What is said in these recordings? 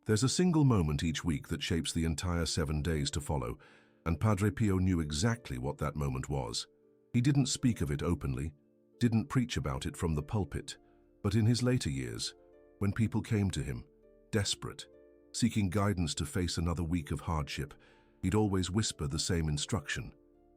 There's a single moment each week that shapes the entire 7 days to follow, and Padre Pio knew exactly what that moment was. He didn't speak of it openly, didn't preach about it from the pulpit, but in his later years, when people came to him, desperate, seeking guidance to face another week of hardship, he'd always whisper the same instruction.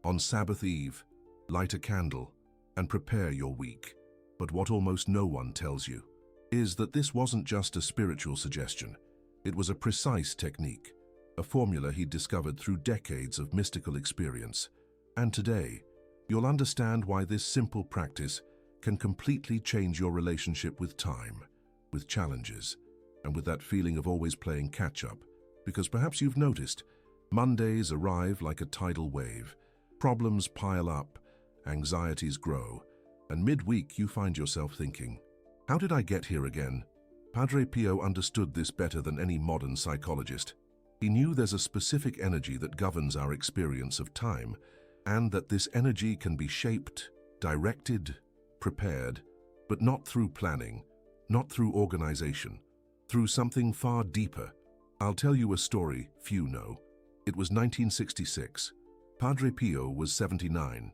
On Sabbath Eve, light a candle and prepare your week. But what almost no one tells you is that this wasn't just a spiritual suggestion. It was a precise technique, a formula he'd discovered through decades of mystical experience. And today, you'll understand why this simple practice can completely change your relationship with time, with challenges, and with that feeling of always playing catch-up. Because perhaps you've noticed, Mondays arrive like a tidal wave. Problems pile up, anxieties grow, and midweek you find yourself thinking, how did I get here again? Padre Pio understood this better than any modern psychologist. He knew there's a specific energy that governs our experience of time, and that this energy can be shaped, directed, prepared, but not through planning, not through organization, through something far deeper. I'll tell you a story few know. It was 1966. Padre Pio was 79.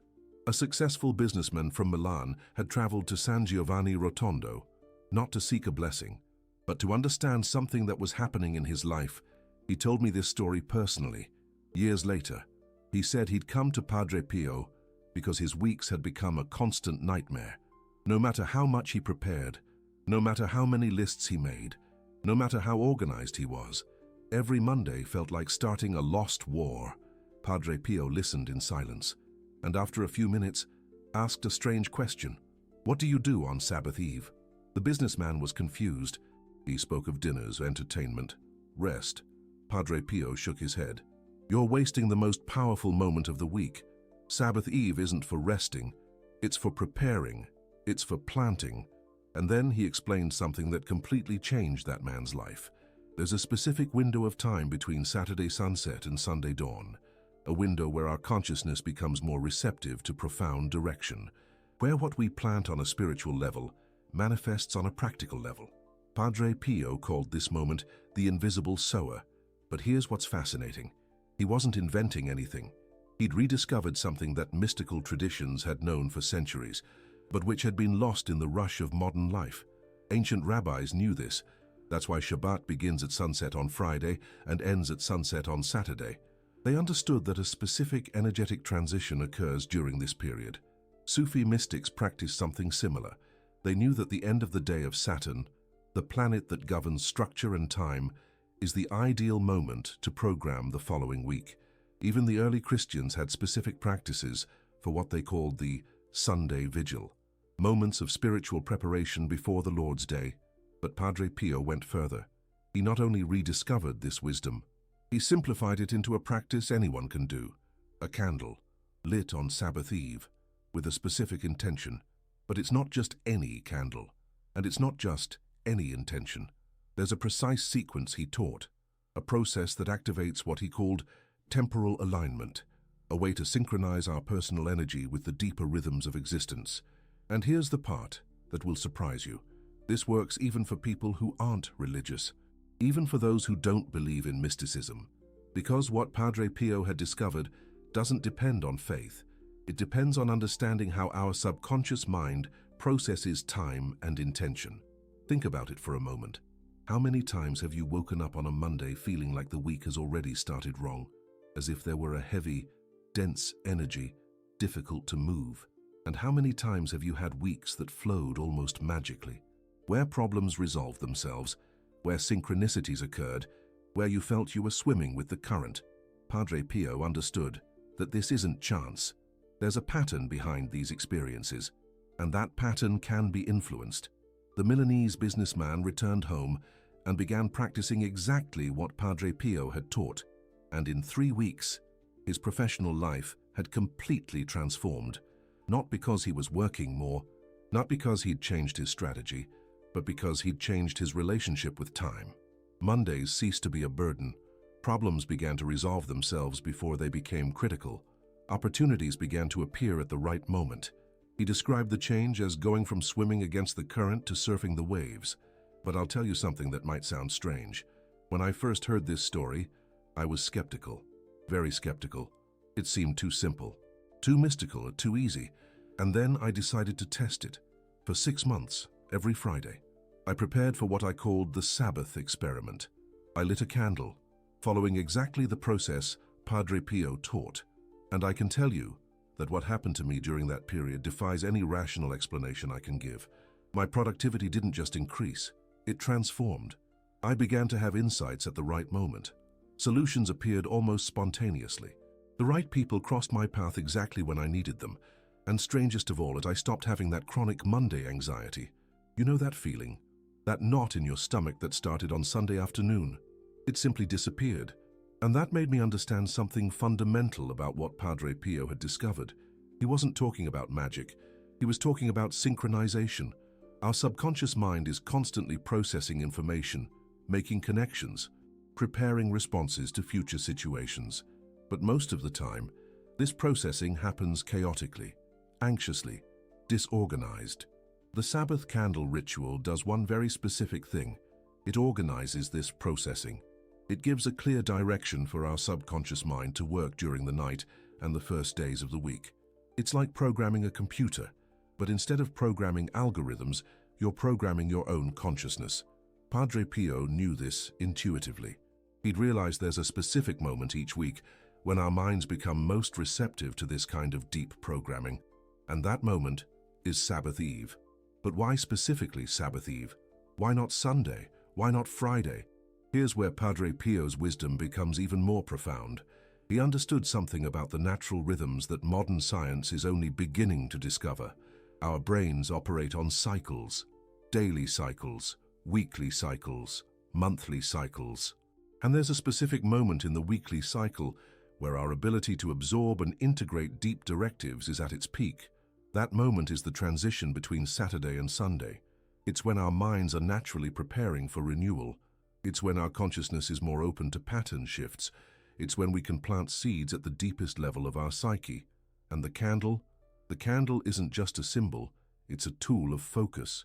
A successful businessman from Milan had traveled to San Giovanni Rotondo, not to seek a blessing, but to understand something that was happening in his life. He told me this story personally. Years later, he said he'd come to Padre Pio because his weeks had become a constant nightmare. No matter how much he prepared, no matter how many lists he made, no matter how organized he was, every Monday felt like starting a lost war. Padre Pio listened in silence, and after a few minutes, asked a strange question. What do you do on Sabbath Eve? The businessman was confused. He spoke of dinners, entertainment, rest. Padre Pio shook his head. You're wasting the most powerful moment of the week. Sabbath Eve isn't for resting. It's for preparing. It's for planting. And then he explained something that completely changed that man's life. There's a specific window of time between Saturday sunset and Sunday dawn, a window where our consciousness becomes more receptive to profound direction, where what we plant on a spiritual level manifests on a practical level. Padre Pio called this moment the invisible sower. But here's what's fascinating. He wasn't inventing anything. He'd rediscovered something that mystical traditions had known for centuries, but which had been lost in the rush of modern life. Ancient rabbis knew this. That's why Shabbat begins at sunset on Friday and ends at sunset on Saturday. They understood that a specific energetic transition occurs during this period. Sufi mystics practiced something similar. They knew that the end of the day of Saturn, the planet that governs structure and time, is the ideal moment to program the following week. Even the early Christians had specific practices for what they called the Sunday Vigil, moments of spiritual preparation before the Lord's Day. But Padre Pio went further. He not only rediscovered this wisdom, he simplified it into a practice anyone can do. A candle, lit on Sabbath Eve, with a specific intention. But it's not just any candle, and it's not just any intention. There's a precise sequence he taught, a process that activates what he called temporal alignment, a way to synchronize our personal energy with the deeper rhythms of existence. And here's the part that will surprise you. This works even for people who aren't religious, even for those who don't believe in mysticism. Because what Padre Pio had discovered doesn't depend on faith. It depends on understanding how our subconscious mind processes time and intention. Think about it for a moment. How many times have you woken up on a Monday feeling like the week has already started wrong, as if there were a heavy, dense energy, difficult to move? And how many times have you had weeks that flowed almost magically, where problems resolved themselves, where synchronicities occurred, where you felt you were swimming with the current? Padre Pio understood that this isn't chance. There's a pattern behind these experiences, and that pattern can be influenced. The Milanese businessman returned home and began practicing exactly what Padre Pio had taught, and in 3 weeks, his professional life had completely transformed, not because he was working more, not because he'd changed his strategy, but because he'd changed his relationship with time. Mondays ceased to be a burden. Problems began to resolve themselves before they became critical. Opportunities began to appear at the right moment. He described the change as going from swimming against the current to surfing the waves. But I'll tell you something that might sound strange. When I first heard this story, I was skeptical, very skeptical. It seemed too simple, too mystical, or too easy. And then I decided to test it. For 6 months, every Friday, I prepared for what I called the Sabbath experiment. I lit a candle, following exactly the process Padre Pio taught. And I can tell you that what happened to me during that period defies any rational explanation I can give. My productivity didn't just increase, it transformed. I began to have insights at the right moment. Solutions appeared almost spontaneously. The right people crossed my path exactly when I needed them. And strangest of all, I stopped having that chronic Monday anxiety. You know that feeling? That knot in your stomach that started on Sunday afternoon? It simply disappeared. And that made me understand something fundamental about what Padre Pio had discovered. He wasn't talking about magic. He was talking about synchronization. Our subconscious mind is constantly processing information, making connections, preparing responses to future situations. But most of the time, this processing happens chaotically, anxiously, disorganized. The Sabbath candle ritual does one very specific thing. It organizes this processing. It gives a clear direction for our subconscious mind to work during the night and the first days of the week. It's like programming a computer, but instead of programming algorithms, you're programming your own consciousness. Padre Pio knew this intuitively. He'd realized there's a specific moment each week when our minds become most receptive to this kind of deep programming. And that moment is Sabbath Eve. But why specifically Sabbath Eve? Why not Sunday? Why not Friday? Here's where Padre Pio's wisdom becomes even more profound. He understood something about the natural rhythms that modern science is only beginning to discover. Our brains operate on cycles, daily cycles, weekly cycles, monthly cycles. And there's a specific moment in the weekly cycle where our ability to absorb and integrate deep directives is at its peak. That moment is the transition between Saturday and Sunday. It's when our minds are naturally preparing for renewal. It's when our consciousness is more open to pattern shifts. It's when we can plant seeds at the deepest level of our psyche. And the candle isn't just a symbol, it's a tool of focus.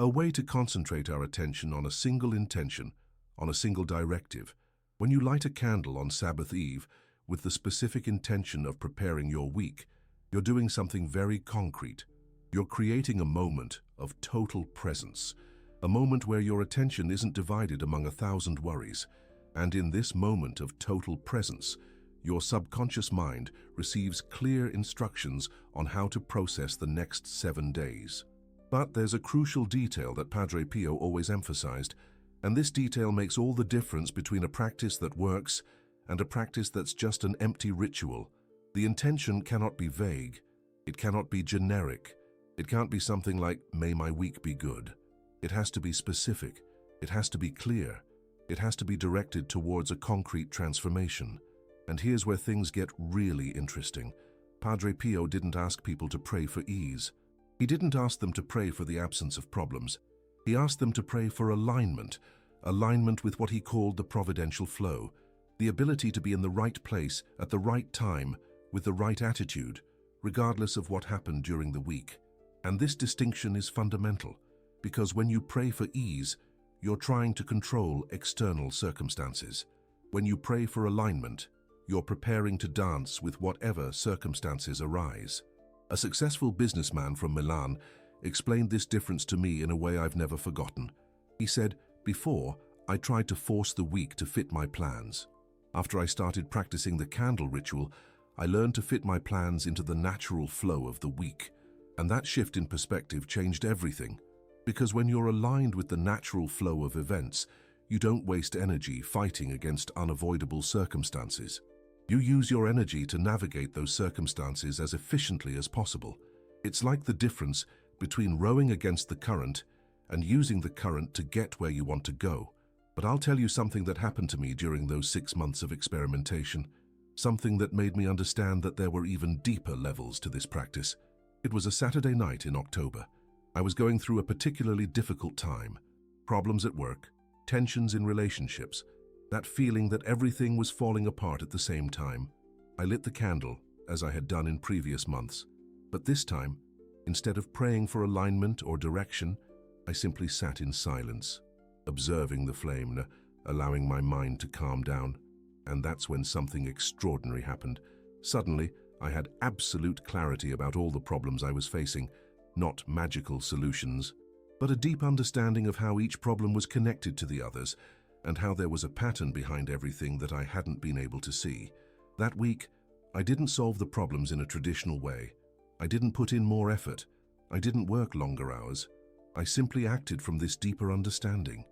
A way to concentrate our attention on a single intention, on a single directive. When you light a candle on Sabbath Eve with the specific intention of preparing your week, you're doing something very concrete. You're creating a moment of total presence, a moment where your attention isn't divided among 1,000 worries. And in this moment of total presence, your subconscious mind receives clear instructions on how to process the next 7 days. But there's a crucial detail that Padre Pio always emphasized, and this detail makes all the difference between a practice that works and a practice that's just an empty ritual. The intention cannot be vague. It cannot be generic. It can't be something like, "May my week be good." It has to be specific. It has to be clear. It has to be directed towards a concrete transformation. And here's where things get really interesting. Padre Pio didn't ask people to pray for ease. He didn't ask them to pray for the absence of problems. He asked them to pray for alignment with what he called the providential flow, the ability to be in the right place at the right time with the right attitude, regardless of what happened during the week. And this distinction is fundamental, because when you pray for ease, you're trying to control external circumstances. When you pray for alignment, you're preparing to dance with whatever circumstances arise. A successful businessman from Milan explained this difference to me in a way I've never forgotten. He said, "Before, I tried to force the week to fit my plans. After I started practicing the candle ritual, I learned to fit my plans into the natural flow of the week. And that shift in perspective changed everything. Because when you're aligned with the natural flow of events, you don't waste energy fighting against unavoidable circumstances. You use your energy to navigate those circumstances as efficiently as possible. It's like the difference between rowing against the current and using the current to get where you want to go. But I'll tell you something that happened to me during those 6 months of experimentation, something that made me understand that there were even deeper levels to this practice. It was a Saturday night in October. I was going through a particularly difficult time. Problems at work, tensions in relationships, that feeling that everything was falling apart at the same time. I lit the candle, as I had done in previous months. But this time, instead of praying for alignment or direction, I simply sat in silence, observing the flame, allowing my mind to calm down. And that's when something extraordinary happened. Suddenly, I had absolute clarity about all the problems I was facing, not magical solutions, but a deep understanding of how each problem was connected to the others, and how there was a pattern behind everything that I hadn't been able to see. That week, I didn't solve the problems in a traditional way. I didn't put in more effort. I didn't work longer hours. I simply acted from this deeper understanding,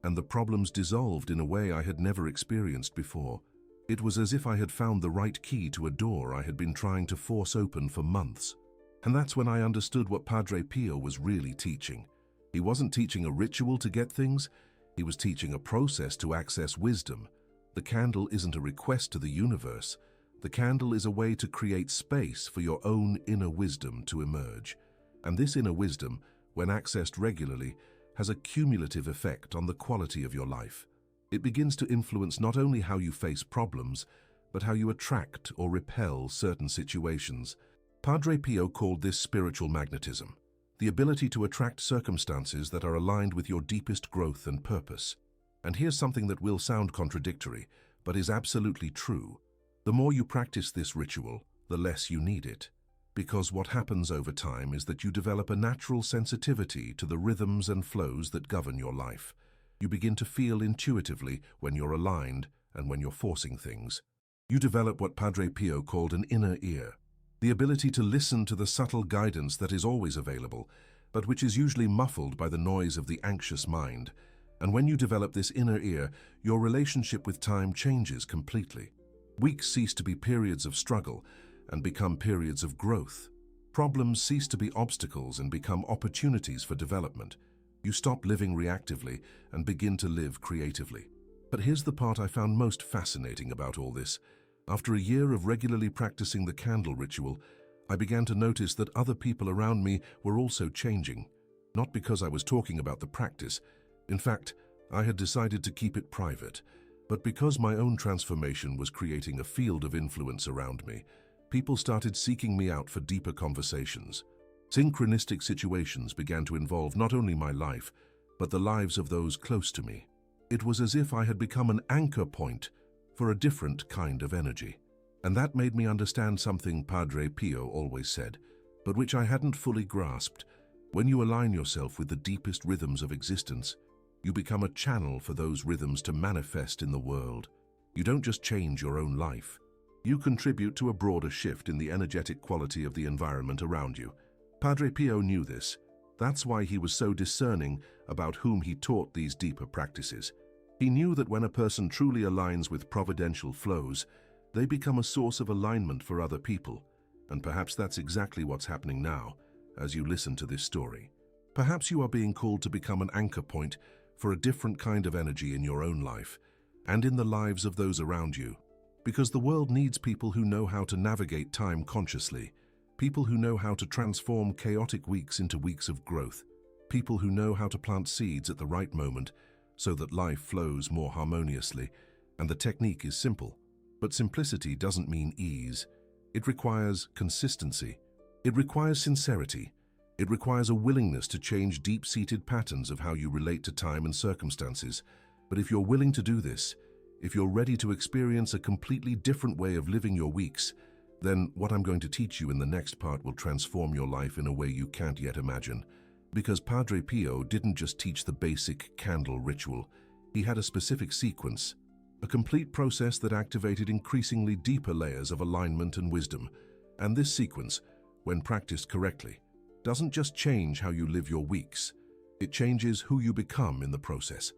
and the problems dissolved in a way I had never experienced before. It was as if I had found the right key to a door I had been trying to force open for months. And that's when I understood what Padre Pio was really teaching. He wasn't teaching a ritual to get things, he was teaching a process to access wisdom. The candle isn't a request to the universe. The candle is a way to create space for your own inner wisdom to emerge. And this inner wisdom, when accessed regularly, has a cumulative effect on the quality of your life. It begins to influence not only how you face problems, but how you attract or repel certain situations. Padre Pio called this spiritual magnetism, the ability to attract circumstances that are aligned with your deepest growth and purpose. And here's something that will sound contradictory, but is absolutely true. The more you practice this ritual, the less you need it. Because what happens over time is that you develop a natural sensitivity to the rhythms and flows that govern your life. You begin to feel intuitively when you're aligned and when you're forcing things. You develop what Padre Pio called an inner ear, the ability to listen to the subtle guidance that is always available, but which is usually muffled by the noise of the anxious mind. And when you develop this inner ear, your relationship with time changes completely. Weeks cease to be periods of struggle and become periods of growth. Problems cease to be obstacles and become opportunities for development. You stop living reactively and begin to live creatively. But here's the part I found most fascinating about all this. After a year of regularly practicing the candle ritual, I began to notice that other people around me were also changing. Not because I was talking about the practice. In fact, I had decided to keep it private. But because my own transformation was creating a field of influence around me, people started seeking me out for deeper conversations. Synchronistic situations began to involve not only my life, but the lives of those close to me. It was as if I had become an anchor point for a different kind of energy. And that made me understand something Padre Pio always said, but which I hadn't fully grasped. When you align yourself with the deepest rhythms of existence, you become a channel for those rhythms to manifest in the world. You don't just change your own life. You contribute to a broader shift in the energetic quality of the environment around you. Padre Pio knew this. That's why he was so discerning about whom he taught these deeper practices. He knew that when a person truly aligns with providential flows, they become a source of alignment for other people. And perhaps that's exactly what's happening now, as you listen to this story. Perhaps you are being called to become an anchor point for a different kind of energy in your own life, and in the lives of those around you. Because the world needs people who know how to navigate time consciously, people who know how to transform chaotic weeks into weeks of growth, people who know how to plant seeds at the right moment so that life flows more harmoniously. And the technique is simple, but simplicity doesn't mean ease. It requires consistency. It requires sincerity. It requires a willingness to change deep-seated patterns of how you relate to time and circumstances. But if you're willing to do this, if you're ready to experience a completely different way of living your weeks, then what I'm going to teach you in the next part will transform your life in a way you can't yet imagine. Because Padre Pio didn't just teach the basic candle ritual. He had a specific sequence, a complete process that activated increasingly deeper layers of alignment and wisdom. And this sequence, when practiced correctly, doesn't just change how you live your weeks. It changes who you become in the process.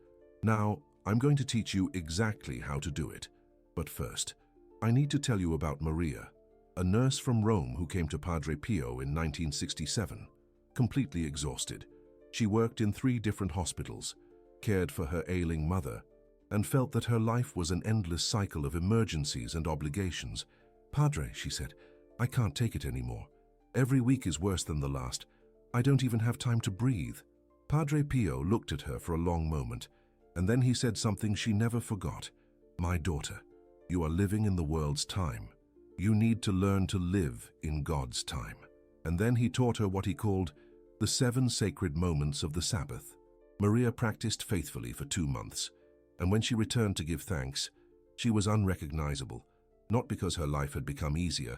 Now, I'm going to teach you exactly how to do it. But first, I need to tell you about Maria, a nurse from Rome who came to Padre Pio in 1967. Completely exhausted, she worked in 3 different hospitals, cared for her ailing mother, and felt that her life was an endless cycle of emergencies and obligations. "Padre," she said, "I can't take it anymore. Every week is worse than the last. I don't even have time to breathe." Padre Pio looked at her for a long moment, and then he said something she never forgot. "My daughter, you are living in the world's time. You need to learn to live in God's time." And then he taught her what he called the 7 sacred moments of the Sabbath. Maria practiced faithfully for 2 months, And when she returned to give thanks, she was unrecognizable, not because her life had become easier.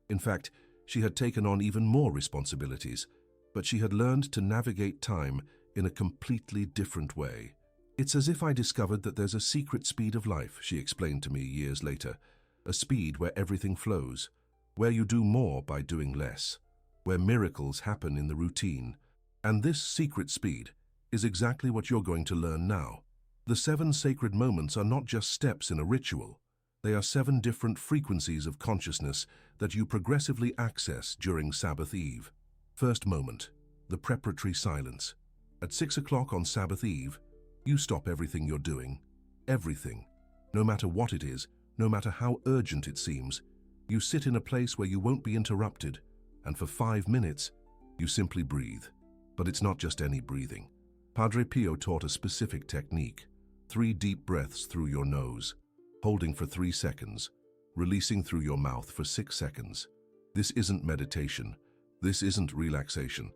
In fact, she had taken on even more responsibilities, but she had learned to navigate time in a completely different way. "It's as if I discovered that there's a secret speed of life," she explained to me years later. "A speed where everything flows, where you do more by doing less, where miracles happen in the routine. And this secret speed is exactly what you're going to learn now. The 7 sacred moments are not just steps in a ritual. They are 7 different frequencies of consciousness that you progressively access during Sabbath Eve. First moment, the preparatory silence. At 6 o'clock on Sabbath Eve, you stop everything you're doing. Everything. No matter what it is, no matter how urgent it seems, you sit in a place where you won't be interrupted, and for 5 minutes, you simply breathe. But it's not just any breathing. Padre Pio taught a specific technique. 3 deep breaths through your nose, holding for 3 seconds, releasing through your mouth for 6 seconds. This isn't meditation. This isn't relaxation.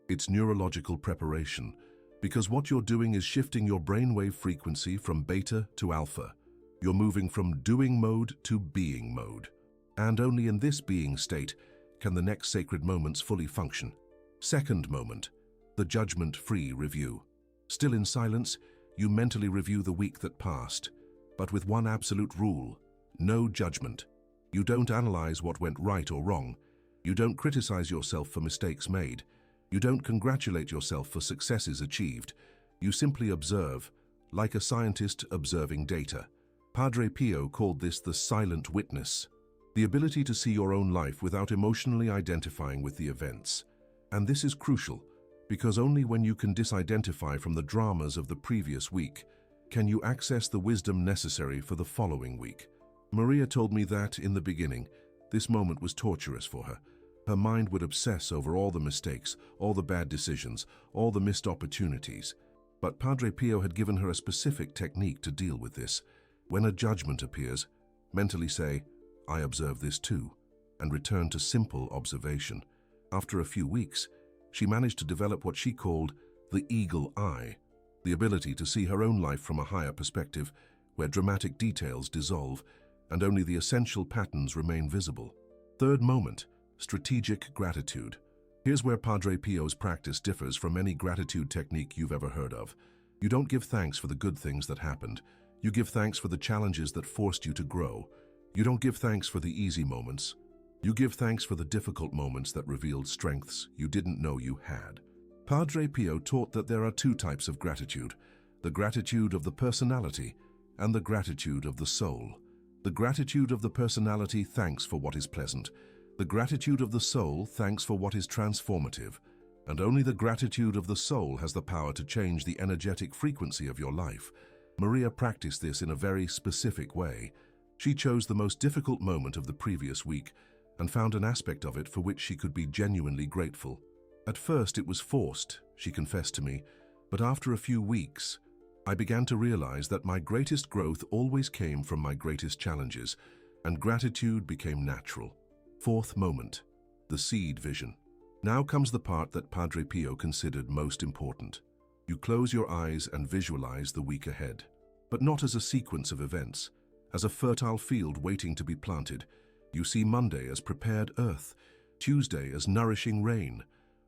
It's neurological preparation, because what you're doing is shifting your brainwave frequency from beta to alpha. You're moving from doing mode to being mode. And only in this being state can the next sacred moments fully function. Second moment, the judgment-free review. Still in silence, you mentally review the week that passed, but with one absolute rule: no judgment. You don't analyze what went right or wrong. You don't criticize yourself for mistakes made. You don't congratulate yourself for successes achieved. You simply observe, like a scientist observing data. Padre Pio called this the silent witness, the ability to see your own life without emotionally identifying with the events. And this is crucial, because only when you can disidentify from the dramas of the previous week can you access the wisdom necessary for the following week. Maria told me that, in the beginning, this moment was torturous for her. Her mind would obsess over all the mistakes, all the bad decisions, all the missed opportunities. But Padre Pio had given her a specific technique to deal with this. When a judgment appears, mentally say, "I observe this too," and return to simple observation. After a few weeks, she managed to develop what she called the eagle eye, the ability to see her own life from a higher perspective, where dramatic details dissolve and only the essential patterns remain visible. Third moment, strategic gratitude. Here's where Padre Pio's practice differs from any gratitude technique you've ever heard of. You don't give thanks for the good things that happened. You give thanks for the challenges that forced you to grow. You don't give thanks for the easy moments. You give thanks for the difficult moments that revealed strengths you didn't know you had. Padre Pio taught that there are 2 types of gratitude: the gratitude of the personality and the gratitude of the soul. The gratitude of the personality thanks for what is pleasant. The gratitude of the soul thanks for what is transformative. And only the gratitude of the soul has the power to change the energetic frequency of your life. Maria practiced this in a very specific way. She chose the most difficult moment of the previous week and found an aspect of it for which she could be genuinely grateful. At first it was forced, she confessed to me, but after a few weeks, I began to realize that my greatest growth always came from my greatest challenges, and gratitude became natural. Fourth moment, the seed vision. Now comes the part that Padre Pio considered most important. You close your eyes and visualize the week ahead, but not as a sequence of events, as a fertile field waiting to be planted. You see Monday as prepared earth, Tuesday as nourishing rain,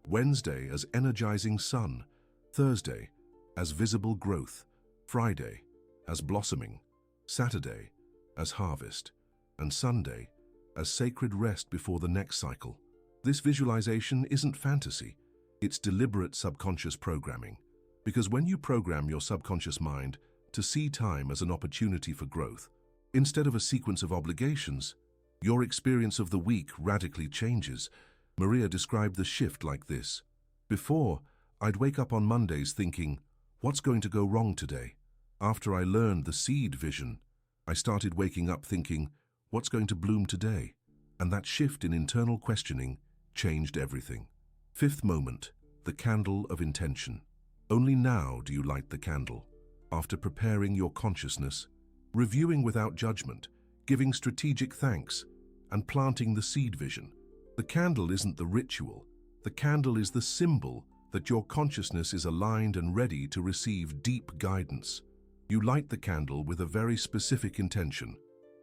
Wednesday as energizing sun, Thursday as visible growth, Friday as blossoming, Saturday as harvest, and Sunday as sacred rest before the next cycle. This visualization isn't fantasy, it's deliberate subconscious programming. Because when you program your subconscious mind to see time as an opportunity for growth, instead of a sequence of obligations, your experience of the week radically changes. Maria described the shift like this: "Before, I'd wake up on Mondays thinking, what's going to go wrong today? After I learned the seed vision, I started waking up thinking, what's going to bloom today?" And that shift in internal questioning changed everything. Fifth moment, the candle of intention. Only now do you light the candle, after preparing your consciousness, reviewing without judgment, giving strategic thanks, and planting the seed vision. The candle isn't the ritual. The candle is the symbol that your consciousness is aligned and ready to receive deep guidance. You light the candle with a very specific intention,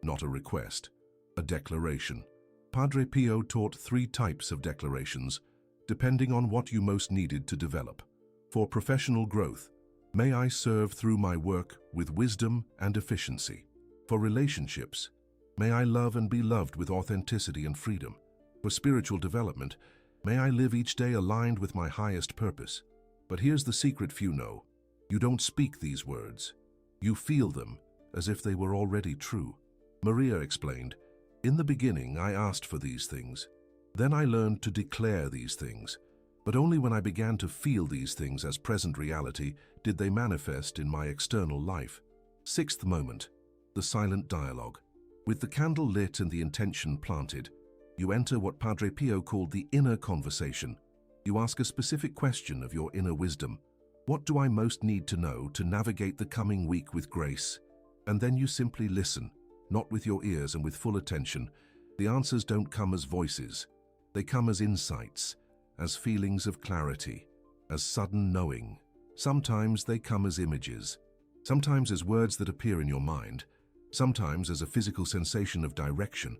not a request, a declaration. Padre Pio taught 3 types of declarations, depending on what you most needed to develop. For professional growth, may I serve through my work with wisdom and efficiency. For relationships, may I love and be loved with authenticity and freedom. For spiritual development, may I live each day aligned with my highest purpose. But here's the secret few know. You don't speak these words. You feel them as if they were already true. Maria explained, "In the beginning, I asked for these things. Then I learned to declare these things. But only when I began to feel these things as present reality did they manifest in my external life." 6th moment, the silent dialogue. With the candle lit and the intention planted, you enter what Padre Pio called the inner conversation. You ask a specific question of your inner wisdom. What do I most need to know to navigate the coming week with grace? And then you simply listen, not with your ears and with full attention. The answers don't come as voices. They come as insights, as feelings of clarity, as sudden knowing. Sometimes they come as images, sometimes as words that appear in your mind, sometimes as a physical sensation of direction.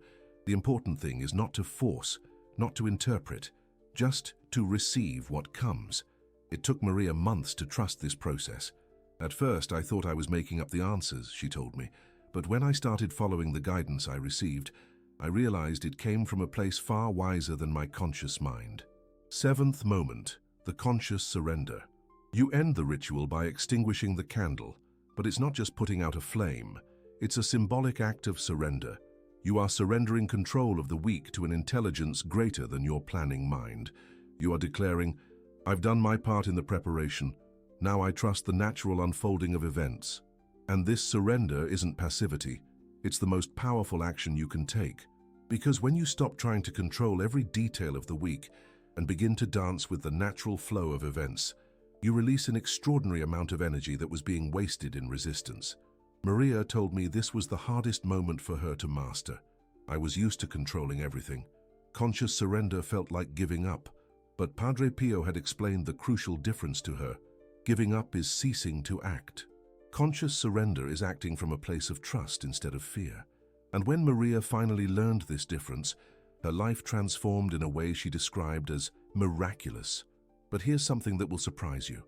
The important thing is not to force, not to interpret, just to receive what comes. It took Maria months to trust this process. At first, I thought I was making up the answers, she told me, but when I started following the guidance I received, I realized it came from a place far wiser than my conscious mind. 7th moment, the conscious surrender. You end the ritual by extinguishing the candle, but it's not just putting out a flame. It's a symbolic act of surrender. You are surrendering control of the week to an intelligence greater than your planning mind. You are declaring, "I've done my part in the preparation. Now I trust the natural unfolding of events." And this surrender isn't passivity. It's the most powerful action you can take. Because when you stop trying to control every detail of the week and begin to dance with the natural flow of events, you release an extraordinary amount of energy that was being wasted in resistance. Maria told me this was the hardest moment for her to master. I was used to controlling everything. Conscious surrender felt like giving up. But Padre Pio had explained the crucial difference to her. Giving up is ceasing to act. Conscious surrender is acting from a place of trust instead of fear. And when Maria finally learned this difference, her life transformed in a way she described as miraculous. But here's something that will surprise you.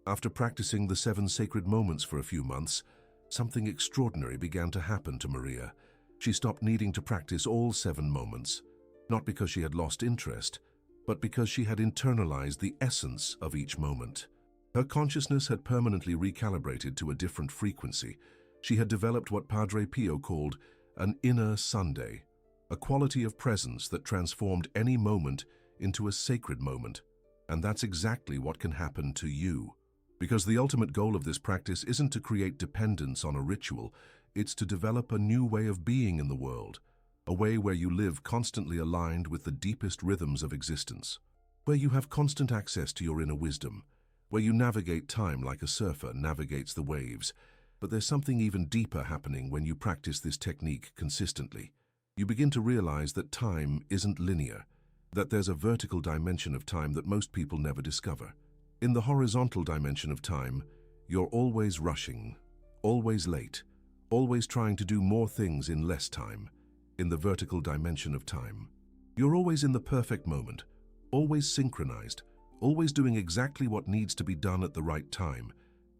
After practicing the 7 sacred moments for a few months, something extraordinary began to happen to Maria. She stopped needing to practice all 7 moments, not because she had lost interest, but because she had internalized the essence of each moment. Her consciousness had permanently recalibrated to a different frequency. She had developed what Padre Pio called an inner Sunday, a quality of presence that transformed any moment into a sacred moment. And that's exactly what can happen to you. Because the ultimate goal of this practice isn't to create dependence on a ritual, it's to develop a new way of being in the world, a way where you live constantly aligned with the deepest rhythms of existence, where you have constant access to your inner wisdom, where you navigate time like a surfer navigates the waves. But there's something even deeper happening when you practice this technique consistently. You begin to realize that time isn't linear, that there's a vertical dimension of time that most people never discover. In the horizontal dimension of time, you're always rushing, always late, always trying to do more things in less time. In the vertical dimension of time, you're always in the perfect moment, always synchronized, always doing exactly what needs to be done at the right time.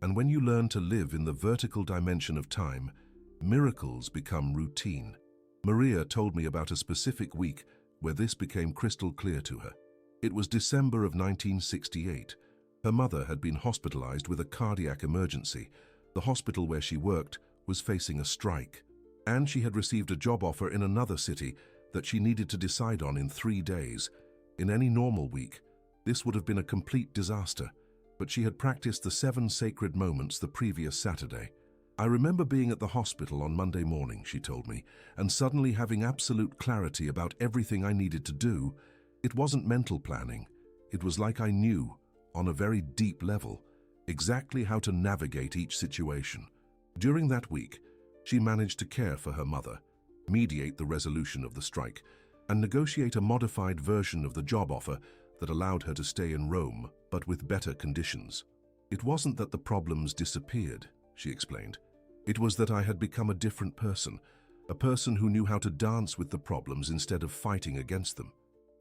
And when you learn to live in the vertical dimension of time, miracles become routine. Maria told me about a specific week where this became crystal clear to her. It was December of 1968. Her mother had been hospitalized with a cardiac emergency. The hospital where she worked was facing a strike, and she had received a job offer in another city that she needed to decide on in 3 days. In any normal week, this would have been a complete disaster, but she had practiced the 7 sacred moments the previous Saturday. "I remember being at the hospital on Monday morning," she told me, "and suddenly having absolute clarity about everything I needed to do. It wasn't mental planning. It was like I knew, on a very deep level, exactly how to navigate each situation." During that week, she managed to care for her mother, mediate the resolution of the strike, and negotiate a modified version of the job offer that allowed her to stay in Rome, but with better conditions. It wasn't that the problems disappeared, she explained. It was that I had become a different person, a person who knew how to dance with the problems instead of fighting against them.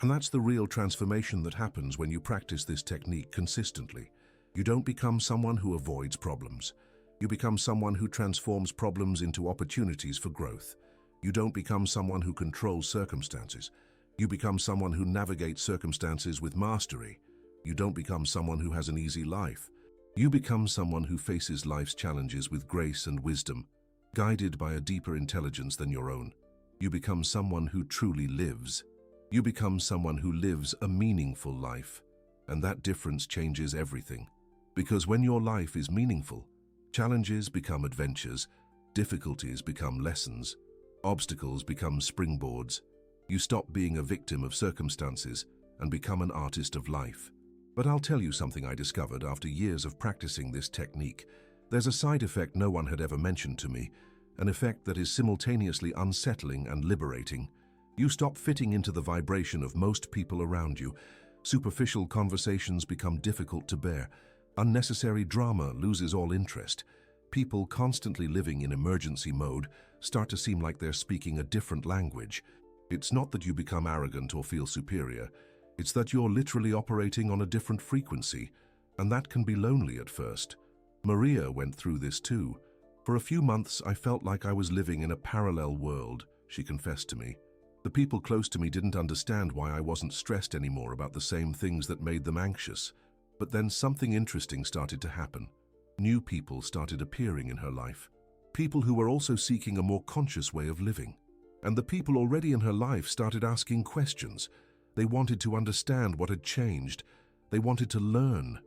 And that's the real transformation that happens when you practice this technique consistently. You don't become someone who avoids problems. You become someone who transforms problems into opportunities for growth. You don't become someone who controls circumstances. You become someone who navigates circumstances with mastery. You don't become someone who has an easy life. You become someone who faces life's challenges with grace and wisdom, guided by a deeper intelligence than your own. You become someone who truly lives. You become someone who lives a meaningful life. And that difference changes everything. Because when your life is meaningful, challenges become adventures, difficulties become lessons, obstacles become springboards. You stop being a victim of circumstances and become an artist of life. But I'll tell you something I discovered after years of practicing this technique. There's a side effect no one had ever mentioned to me, an effect that is simultaneously unsettling and liberating. You stop fitting into the vibration of most people around you. Superficial conversations become difficult to bear. Unnecessary drama loses all interest. People constantly living in emergency mode start to seem like they're speaking a different language. It's not that you become arrogant or feel superior. It's that you're literally operating on a different frequency, and that can be lonely at first. Maria went through this too. For a few months, I felt like I was living in a parallel world, she confessed to me. The people close to me didn't understand why I wasn't stressed anymore about the same things that made them anxious. But then something interesting started to happen. New people started appearing in her life. People who were also seeking a more conscious way of living. And the people already in her life started asking questions. They wanted to understand what had changed. They wanted to learn.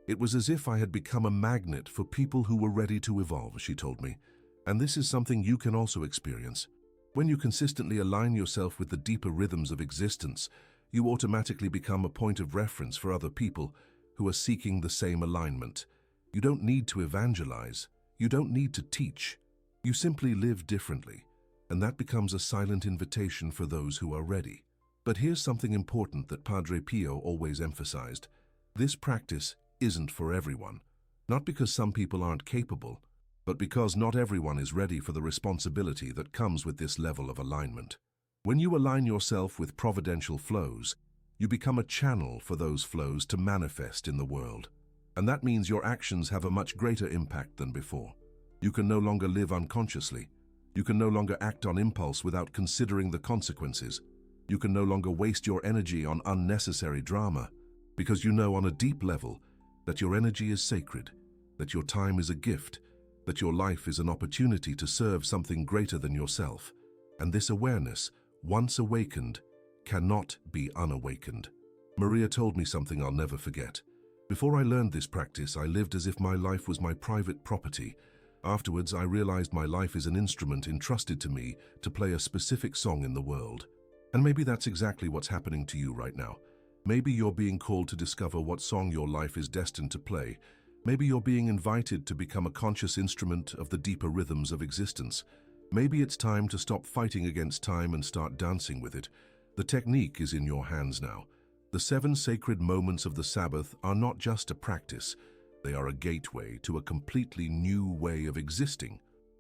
It was as if I had become a magnet for people who were ready to evolve, she told me. And this is something you can also experience. When you consistently align yourself with the deeper rhythms of existence, you automatically become a point of reference for other people who are seeking the same alignment. You don't need to evangelize. You don't need to teach. You simply live differently, and that becomes a silent invitation for those who are ready. But here's something important that Padre Pio always emphasized. This practice isn't for everyone. Not because some people aren't capable, but because not everyone is ready for the responsibility that comes with this level of alignment. When you align yourself with providential flows, you become a channel for those flows to manifest in the world. And that means your actions have a much greater impact than before. You can no longer live unconsciously. You can no longer act on impulse without considering the consequences. You can no longer waste your energy on unnecessary drama, because you know on a deep level that your energy is sacred, that your time is a gift, that your life is an opportunity to serve something greater than yourself. And this awareness, once awakened, cannot be unawakened. Maria told me something I'll never forget. Before I learned this practice, I lived as if my life was my private property. Afterwards, I realized my life is an instrument entrusted to me to play a specific song in the world. And maybe that's exactly what's happening to you right now. Maybe you're being called to discover what song your life is destined to play. Maybe you're being invited to become a conscious instrument of the deeper rhythms of existence. Maybe it's time to stop fighting against time and start dancing with it. The technique is in your hands now. The 7 sacred moments of the Sabbath are not just a practice. They are a gateway to a completely new way of existing.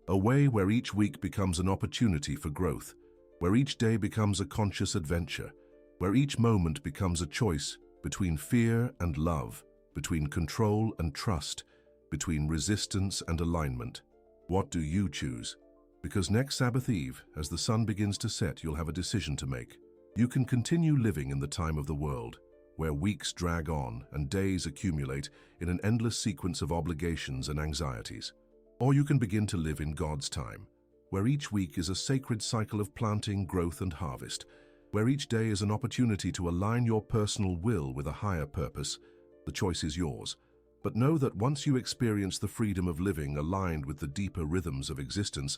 A way where each week becomes an opportunity for growth, where each day becomes a conscious adventure, where each moment becomes a choice between fear and love, between control and trust, between resistance and alignment. What do you choose? Because next Sabbath Eve, as the sun begins to set, you'll have a decision to make. You can continue living in the time of the world, where weeks drag on and days accumulate in an endless sequence of obligations and anxieties. Or you can begin to live in God's time, where each week is a sacred cycle of planting, growth, and harvest, where each day is an opportunity to align your personal will with a higher purpose. The choice is yours. But know that once you experience the freedom of living aligned with the deeper rhythms of existence,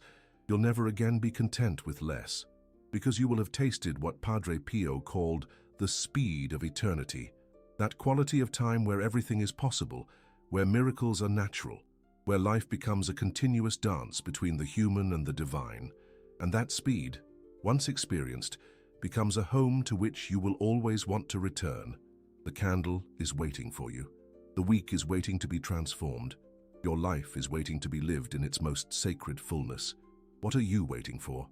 you'll never again be content with less, because you will have tasted what Padre Pio called the speed of eternity, that quality of time where everything is possible, where miracles are natural, where life becomes a continuous dance between the human and the divine. And that speed, once experienced, becomes a home to which you will always want to return. The candle is waiting for you. The week is waiting to be transformed. Your life is waiting to be lived in its most sacred fullness. What are you waiting for?